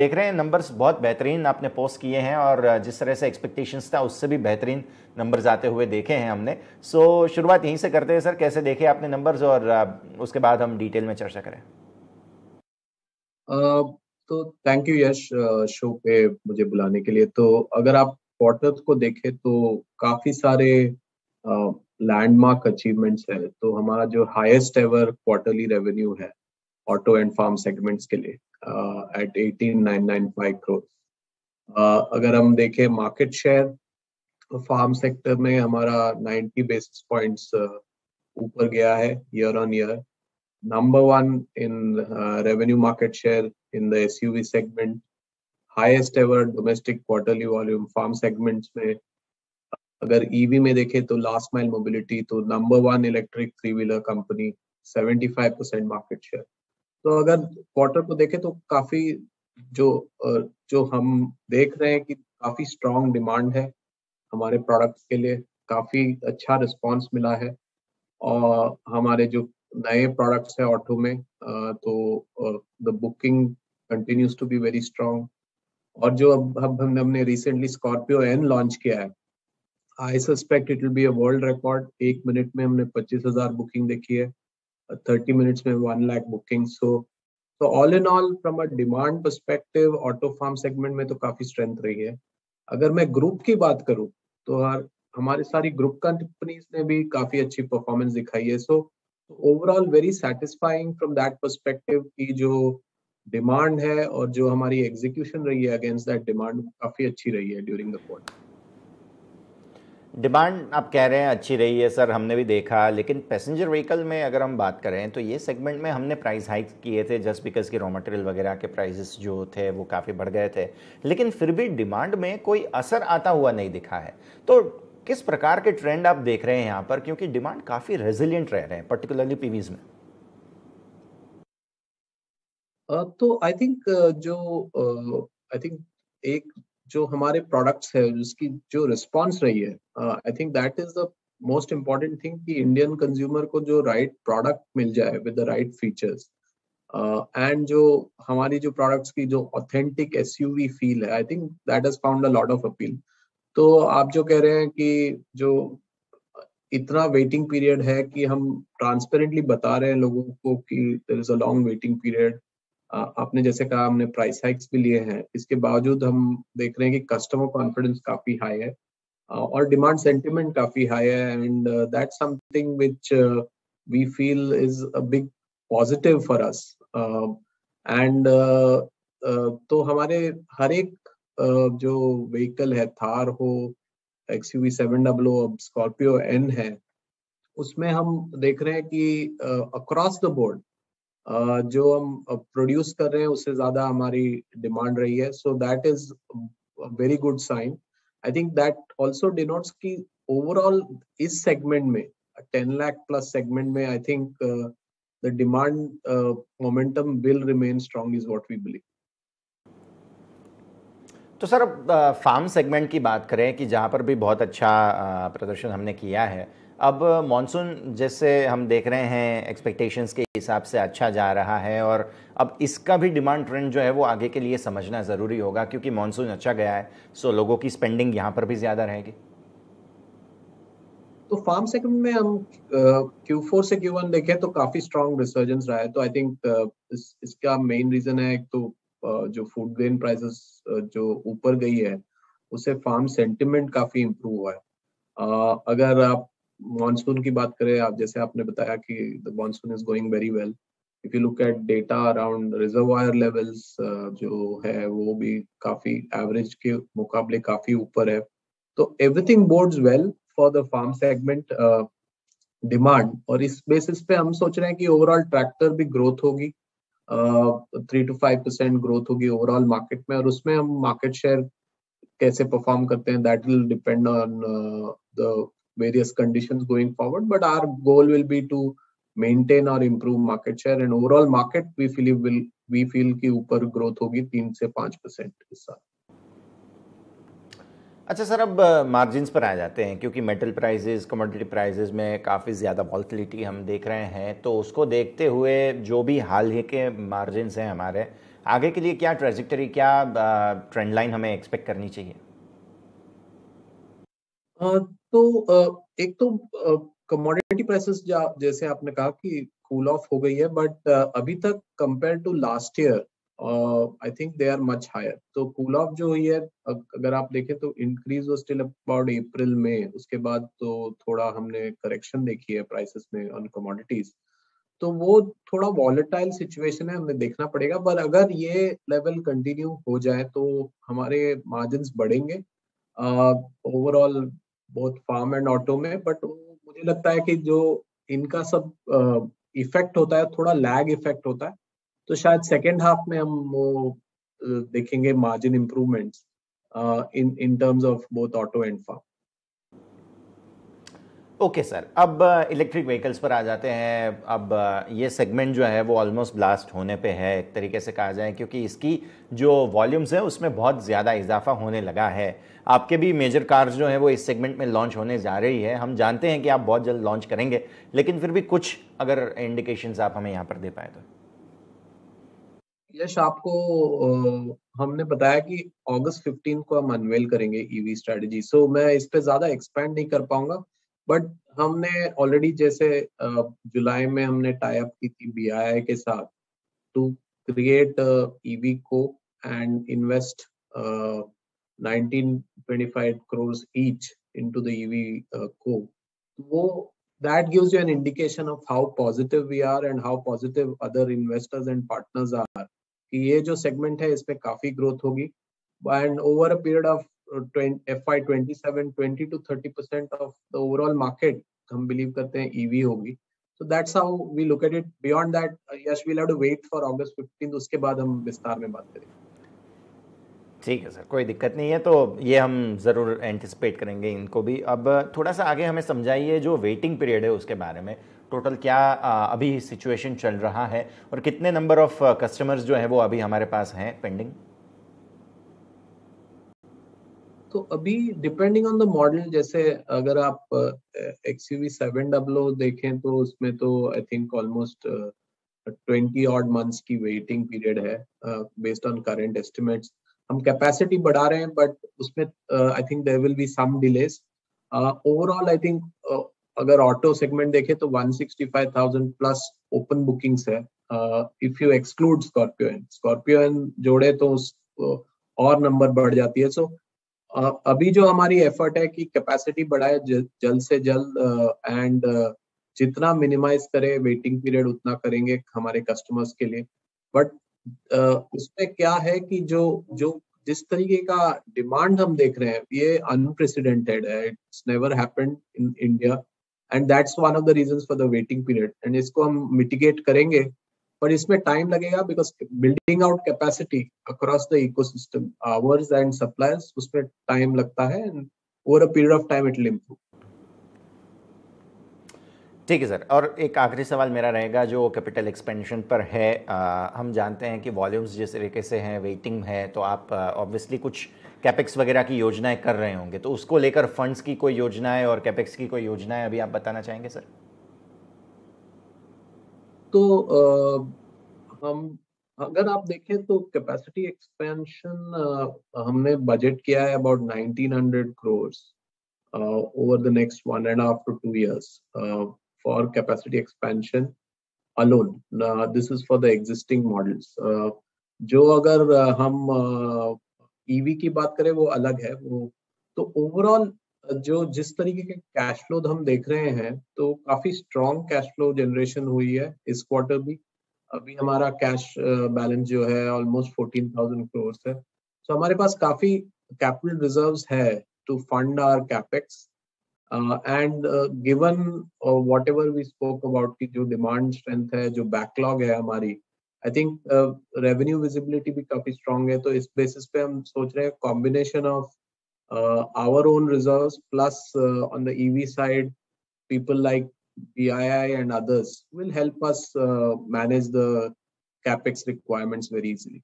देख रहे हैं नंबर्स बहुत बेहतरीन आपने पोस्ट किए हैं और जिस तरह से एक्सपेक्टेशंस था उससे भी बेहतरीन नंबर्स आते हुए देखे हैं हमने। सो शुरुआत यहीं से करते हैं सर, कैसे देखे आपने नंबर्स और उसके बाद हम डिटेल में चर्चा करें। अ, तो थैंक यू यश, शो पे मुझे बुलाने के लिए। तो अगर आप क्वार्टर को देखें तो काफी सारे लैंडमार्क अचीवमेंट्स है। तो हमारा जो हाईएस्ट एवर क्वार्टरली रेवेन्यू है ऑटो एंड फार्म सेगमेंट्स के लिए एट 18,995 करोड़। अगर हम देखें मार्केट शेयर, फार्म सेक्टर में हमारा 90 बेसिस पॉइंट्स ऊपर गया है year on year. Number one in revenue market share in the SUV segment, highest ever domestic quarterly volume farm segments में। अगर ईवी में देखें तो लास्ट माइल मोबिलिटी, तो number one electric three wheeler company, 75% market share. तो अगर quarter को देखें तो काफी जो जो हम देख रहे हैं कि काफी स्ट्रॉन्ग डिमांड है हमारे प्रोडक्ट्स के लिए, काफी अच्छा रिस्पांस मिला है। और हमारे जो नए प्रोडक्ट्स है ऑटो में, तो the booking continues to be very strong. और जो अब हमने रिसेंटली स्कॉर्पियो एन लॉन्च किया है, आई suspect it will be a world record. 1 minute में हमने 25,000 बुकिंग देखी है, 30 मिनट्स में 1 लाख बुकिंग। तो all in all from a demand perspective auto farm segment में तो काफी स्ट्रेंथ रही है। अगर मैं ग्रुप की बात करूं तो हमारी सारी ग्रुप कंपनीज ने भी काफी अच्छी परफॉर्मेंस दिखाई है। So overall very satisfying from that perspective की जो डिमांड है और जो हमारी एग्जीक्यूशन रही है अगेंस्ट दैट डिमांड काफी अच्छी रही है ड्यूरिंग द क्वार्टर। डिमांड आप कह रहे हैं अच्छी रही है सर, हमने भी देखा, लेकिन पैसेंजर व्हीकल में अगर हम बात करें तो ये सेगमेंट में हमने प्राइस हाइक किए थे जस्ट बिकॉज कि रॉ मटेरियल वगैरह के प्राइसेस जो थे वो काफ़ी बढ़ गए थे, लेकिन फिर भी डिमांड में कोई असर आता हुआ नहीं दिखा है। तो किस प्रकार के ट्रेंड आप देख रहे हैं यहाँ पर, क्योंकि डिमांड काफ़ी रेजिलियंट रह रहे हैं पर्टिकुलरली पीवीज में। तो आई थिंक जो आई थिंक एक जो हमारे प्रोडक्ट्स है उसकी जो रिस्पांस रही है, आई think that is the most important thing कि इंडियन कंज्यूमर को जो राइट प्रोडक्ट मिल जाए with the right features, and जो हमारी जो प्रोडक्ट्स की जो ऑथेंटिक एसयूवी फील है, आई think that has found a lot of appeal. तो आप जो कह रहे हैं कि जो इतना वेटिंग पीरियड है कि हम ट्रांसपेरेंटली बता रहे हैं लोगों को कि there is a long waiting period. आपने जैसे कहा हमने प्राइस हाइक्स भी लिए हैं, इसके बावजूद हम देख रहे हैं कि कस्टमर कॉन्फिडेंस काफी हाई है, और डिमांड सेंटिमेंट काफी हाई है। And that's something which we feel is a big positive for us. And तो हमारे हर एक जो व्हीकल है, थार हो, एक्सयूवी 700, अब स्कॉर्पियो एन है, उसमें हम देख रहे हैं कि अक्रॉस द बोर्ड जो हम प्रोड्यूस कर रहे हैं उससे ज्यादा हमारी डिमांड रही है। So that is very good sign. I think that also denotes कि ओवरऑल इस सेगमेंट में 10 लाख प्लस सेगमेंट में I think the demand momentum will remain strong is what we believe. तो सर अब फार्म सेगमेंट की बात करें कि जहाँ पर भी बहुत अच्छा प्रदर्शन हमने किया है, अब मॉनसून जैसे हम देख रहे हैं एक्सपेक्टेशंस के हिसाब से अच्छा जा रहा है, और अब इसका भी डिमांड ट्रेंड जो है वो आगे के लिए समझना ज़रूरी होगा, क्योंकि मॉनसून अच्छा गया है सो लोगों की स्पेंडिंग यहाँ पर भी ज़्यादा रहेगी। तो फार्म सेगमेंट में हम Q4 से Q1 देखें तो काफी स्ट्रॉन्ग रिसर्जेंस रहा है। तो आई थिंक इसका मेन रीजन है, एक तो जो फूड ग्रेन प्राइसेस जो ऊपर गई है उससे फार्म सेंटिमेंट काफी इम्प्रूव हुआ है। अगर आप मॉनसून की बात करें, आप जैसे आपने बताया कि the monsoon is going very well. If you look at data around reservoir levels, जो है वो भी काफी एवरेज के मुकाबले काफी ऊपर है। तो everything boards well for the farm segment demand. और इस बेसिस पे हम सोच रहे हैं कि ओवरऑल ट्रैक्टर भी ग्रोथ होगी, 3 to 5% ग्रोथ होगी ओवरऑल मार्केट में। और उसमें हम मार्केट शेयर कैसे परफॉर्म करते हैं that will depend on the various conditions going forward, but our goal will be to maintain or improve market share, and overall market we feel कि ऊपर ग्रोथ होगी 3 से 5% इस साल। अच्छा सर, अब मार्जिन्स पर आ जाते हैं, क्योंकि मेटल प्राइसेस, कमोडिटी प्राइसेस में काफ़ी ज़्यादा वॉल्टिलिटी हम देख रहे हैं, तो उसको देखते हुए जो भी हाल ही के मार्जिन्स हैं हमारे आगे के लिए क्या ट्रेजेक्टरी, क्या ट्रेंड लाइन हमें एक्सपेक्ट करनी चाहिए? एक तो कमोडिटी प्राइसेस जैसे आपने कहा कि कूल ऑफ हो गई है, बट अभी तक compare to last year I think they are much higher. तो कूल ऑफ जो हुई है, अगर आप देखें तो इंक्रीज वो स्टिल अबाउट अप्रैल में, उसके बाद तो थोड़ा हमने करेक्शन देखी है प्राइसेस में ऑन कमोडिटीज। तो वो थोड़ा वॉलेटाइल सिचुएशन है, हमें देखना पड़ेगा। पर अगर ये लेवल कंटिन्यू हो जाए तो हमारे मार्जिन्स बढ़ेंगे overall, both farm and auto में। बट मुझे लगता है कि जो इनका सब इफेक्ट होता है, थोड़ा लैग इफेक्ट होता है। तो शायद सेकेंड हाफ में हम वो देखेंगे margin improvements in in terms of both auto and farm. Okay sir, अब इलेक्ट्रिक व्हीकल्स पर आ जाते हैं। अब ये सेगमेंट जो है वो ऑलमोस्ट ब्लास्ट होने पे है, एक तरीके से कहा जाए, क्योंकि इसकी जो वॉल्यूम्स है उसमें बहुत ज़्यादा इजाफा होने लगा है। आपके भी मेजर कार्स जो हैं वो इस सेगमेंट में लॉन्च होने जा रही है। हम जानते हैं कि आप बहुत जल्द लॉन्च करेंगे, लेकिन फिर भी कुछ अगर इंडिकेशंस आप हमें यहाँ पर दे पाए तो। यश, आपको हमने बताया कि अगस्त 15 को हम अनवेल करेंगे ईवी स्ट्रेटजी। सो मैं इस पे ज्यादा एक्सपेंड नहीं कर पाऊंगा। बट हमने ऑलरेडी जैसे जुलाई में हमने टाई अप की थी बीआईआई के साथ टू क्रिएट ईवी को and invest 1925 crores each into the EV co. वो that gives you an indication of how positive we are and how positive other investors and partners are कि ये जो segment है इसमें काफी ग्रोथ होगी। And over a period of FY 27 20 to 30% of the overall market हम believe करते हैं ईवी होगी। So that's how we look at it. Beyond that, yes, we'll have to wait for August 15th. उसके बाद हम विस्तार में बात करेंगे। ठीक है सर, कोई दिक्कत नहीं है। तो ये हम ज़रूर एंटिसिपेट करेंगे इनको भी। अब थोड़ा सा आगे हमें समझाइए जो वेटिंग पीरियड है उसके बारे में। टोटल क्या अभी सिचुएशन चल रहा है और कितने नंबर ऑफ कस्टमर्स जो हैं वो अभी हमारे पास हैं पेंडिंग? तो अभी डिपेंडिंग ऑन द मॉडल, जैसे अगर आप XUV 700 देखें तो उसमें तो I think almost 20 odd months की वेटिंग पीरियड है बेस्ड ऑन करंट एस्टिमेट्स। हम कैपेसिटी बढ़ा रहे हैं बट उसमें I think there will be some delays. Overall I think अगर ऑटो सेगमेंट देखें तो 165,000 प्लस ओपन बुकिंग्स है। इफ यू एक्सक्लूड स्कॉर्पियो जोड़े तो और नंबर बढ़ जाती है। सो अभी जो हमारी एफर्ट है कि कैपेसिटी बढ़ाए जल्द से जल्द एंड जितना मिनिमाइज करे वेटिंग पीरियड उतना करेंगे हमारे कस्टमर्स के लिए। बट उसमें क्या है कि जो जो जिस तरीके का डिमांड हम देख रहे हैं ये अनप्रेसिडेंटेड है। It's never happened in India and that's one of the reasons for the waiting period. And इसको हम मिटिगेट करेंगे, पर इसमें टाइम लगेगा because building out capacity across the ecosystem hours and suppliers, उसमें टाइम लगता है and over a period of time it will improve. ठीक है सर, और एक आखिरी सवाल मेरा रहेगा जो कैपिटल एक्सपेंशन पर है। हम जानते हैं कि वॉल्यूम्स जिस तरीके से हैं, वेटिंग है, तो आप ऑब्वियसली कुछ कैपेक्स वगैरह की योजनाएं कर रहे होंगे। तो उसको लेकर फंड्स की कोई योजनाएं और कैपेक्स की कोई योजनाएं अभी आप बताना चाहेंगे सर? तो हम अगर आप देखें तो कैपेसिटी एक्सपेंशन हमने बजट किया है about 1900 crores over the next 1.5 to 2 years for capacity expansion alone. This is for the existing models. जो अगर हम ईवी की बात करें वो अलग है। वो तो ओवरऑल जो जिस तरीके के कैश फ्लो हम देख रहे हैं तो काफी स्ट्रॉन्ग कैश फ्लो जनरेशन हुई है इस क्वार्टर भी। अभी हमारा कैश बैलेंस जो है ऑलमोस्ट 14,000 crores है। तो हमारे पास काफी कैपिटल रिजर्व्स है to fund our capex and given whatever we spoke about की जो डिमांड स्ट्रेंथ है, जो बैकलॉग है हमारी, आई थिंक रेवेन्यू विजिबिलिटी भी काफी स्ट्रांग है। तो इस बेसिस पे हम सोच रहे हैं combination of our own reserves plus on the EV side, people like BII and others will help us manage the capex requirements very easily.